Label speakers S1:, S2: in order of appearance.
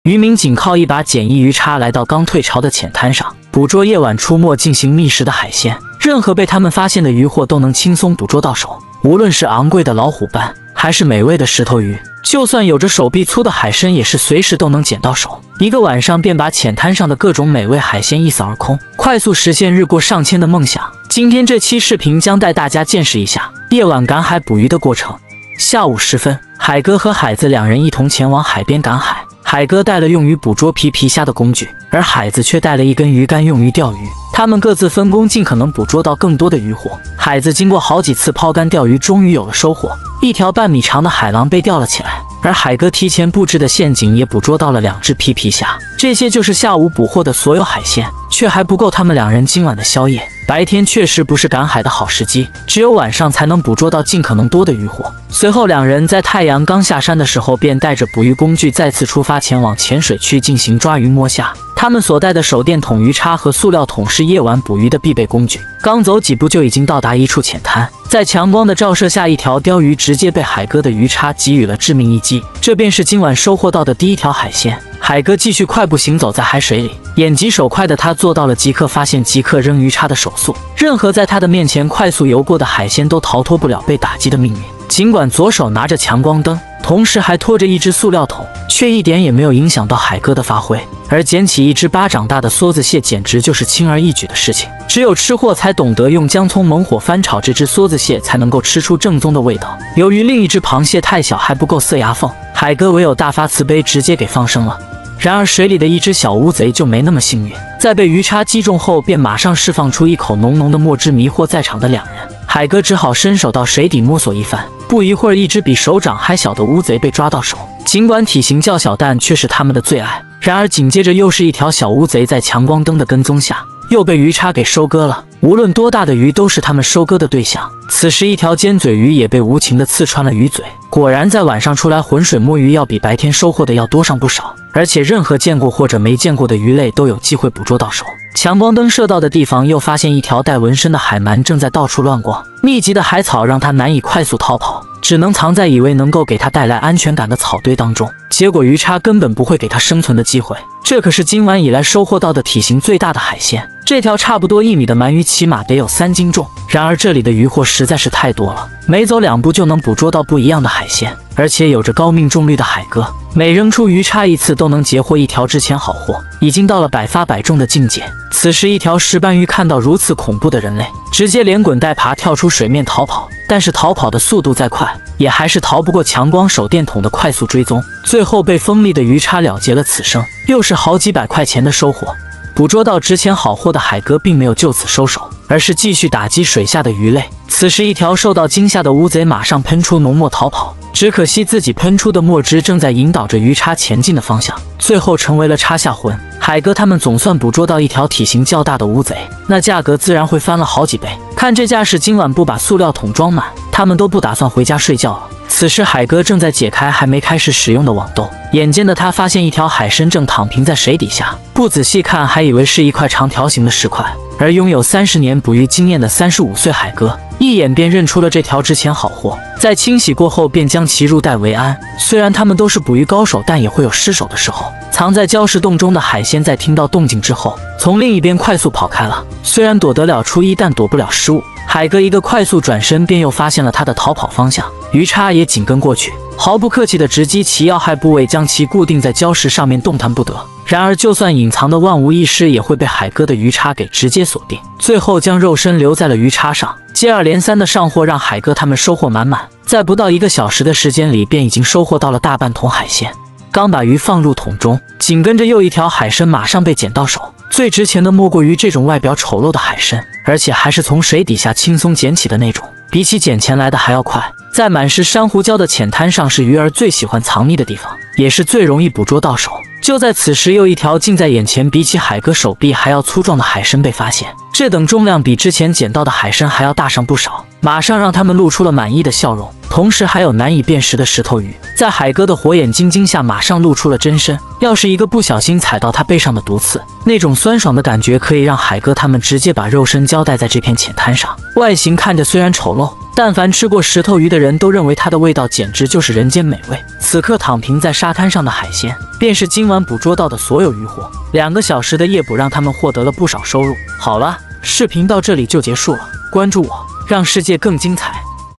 S1: 渔民仅靠一把简易鱼叉来到刚退潮的浅滩上，捕捉夜晚出没进行觅食的海鲜。任何被他们发现的渔获都能轻松捕捉到手，无论是昂贵的老虎斑，还是美味的石头鱼，就算有着手臂粗的海参，也是随时都能捡到手。一个晚上便把浅滩上的各种美味海鲜一扫而空，快速实现日过上千的梦想。今天这期视频将带大家见识一下夜晚赶海捕鱼的过程。下午时分，海哥和海子两人一同前往海边赶海。海哥带了用于捕捉皮皮虾的工具，而海子却带了一根鱼竿用于钓鱼。他们各自分工，尽可能捕捉到更多的渔获。海子经过好几次抛竿钓鱼，终于有了收获，一条半米长的海狼被钓了起来。而海哥提前布置的陷阱也捕捉到了2只皮皮虾。这些就是下午捕获的所有海鲜，却还不够他们两人今晚的宵夜。白天确实不是赶海的好时机，只有晚上才能捕捉到尽可能多的渔获。随后两人在太阳刚下山的时候，便带着捕鱼工具再次出发，前往浅水区进行抓鱼摸虾。他们所带的手电筒、鱼叉和塑料桶是夜晚捕鱼的必备工具。刚走几步就已经到达一处浅滩，在强光的照射下，一条鲷鱼直接被海哥的鱼叉给予了致命一击。这便是今晚收获到的第一条海鲜。海哥继续快步行走在海水里，眼疾手快的他做到了即刻发现、即刻扔鱼叉的手速。任何在他的面前快速游过的海鲜都逃脱不了被打击的命运。尽管左手拿着强光灯，同时还拖着一只塑料桶，却一点也没有影响到海哥的发挥。而捡起一只巴掌大的梭子蟹，简直就是轻而易举的事情。只有吃货才懂得用姜葱猛火翻炒这只梭子蟹，才能够吃出正宗的味道。由于另一只螃蟹太小，还不够塞牙缝，海哥唯有大发慈悲，直接给放生了。然而水里的一只小乌贼就没那么幸运，在被鱼叉击中后，便马上释放出一口浓浓的墨汁，迷惑在场的两人。海哥只好伸手到水底摸索一番，不一会儿，一只比手掌还小的乌贼被抓到手。尽管体型较小，但却是他们的最爱。然而紧接着又是一条小乌贼，在强光灯的跟踪下，又被鱼叉给收割了。无论多大的鱼，都是他们收割的对象。此时一条尖嘴鱼也被无情地刺穿了鱼嘴。果然在晚上出来浑水摸鱼，要比白天收获的要多上不少。而且任何见过或者没见过的鱼类都有机会捕捉到手。强光灯射到的地方，又发现一条带纹身的海鳗正在到处乱逛，密集的海草让它难以快速逃跑，只能藏在以为能够给它带来安全感的草堆当中。结果鱼叉根本不会给它生存的机会。这可是今晚以来收获到的体型最大的海鲜，这条差不多1米的鳗鱼起码得有3斤重。然而这里的渔获实在是太多了，每走2步就能捕捉到不一样的海鲜，而且有着高命中率的海哥，每扔出鱼叉一次都能截获一条之前好货，已经到了百发百中的境界。此时一条石斑鱼看到如此恐怖的人类，直接连滚带爬跳出水面逃跑，但是逃跑的速度再快，也还是逃不过强光手电筒的快速追踪，最后被锋利的鱼叉了结了此生，又是好几百块钱的收获。捕捉到值钱好货的海哥并没有就此收手，而是继续打击水下的鱼类。此时一条受到惊吓的乌贼马上喷出浓墨逃跑，只可惜自己喷出的墨汁正在引导着鱼叉前进的方向，最后成为了插下魂。海哥他们总算捕捉到一条体型较大的乌贼，那价格自然会翻了好几倍。看这架势，今晚不把塑料桶装满，他们都不打算回家睡觉了。此时海哥正在解开还没开始使用的网兜，眼尖的他发现一条海参正躺平在水底下，不仔细看还以为是一块长条形的石块。而拥有30年捕鱼经验的35岁海哥一眼便认出了这条值钱好货，在清洗过后便将其入袋为安。虽然他们都是捕鱼高手，但也会有失手的时候。藏在礁石洞中的海鲜在听到动静之后，从另一边快速跑开了。虽然躲得了初一，但躲不了失误。海哥一个快速转身，便又发现了他的逃跑方向，鱼叉也紧跟过去，毫不客气地直击其要害部位，将其固定在礁石上面，动弹不得。然而就算隐藏的万无一失，也会被海哥的鱼叉给直接锁定，最后将肉身留在了鱼叉上。接二连三的上货让海哥他们收获满满，在不到1个小时的时间里，便已经收获到了大半桶海鲜。刚把鱼放入桶中，紧跟着又一条海参马上被捡到手。最值钱的莫过于这种外表丑陋的海参，而且还是从水底下轻松捡起的那种，比起捡钱来的还要快。在满是珊瑚礁的浅滩上，是鱼儿最喜欢藏匿的地方，也是最容易捕捉到手。就在此时，又一条近在眼前，比起海哥手臂还要粗壮的海参被发现。这等重量比之前捡到的海参还要大上不少，马上让他们露出了满意的笑容。同时还有难以辨识的石头鱼，在海哥的火眼金睛下，马上露出了真身。要是一个不小心踩到他背上的毒刺，那种酸爽的感觉可以让海哥他们直接把肉身交代在这片浅滩上。外形看着虽然丑陋，但凡吃过石头鱼的人都认为它的味道简直就是人间美味。此刻躺平在沙滩上的海鲜，便是今晚捕捉到的所有渔获。2个小时的夜捕让他们获得了不少收入。好了，视频到这里就结束了，关注我，让世界更精彩。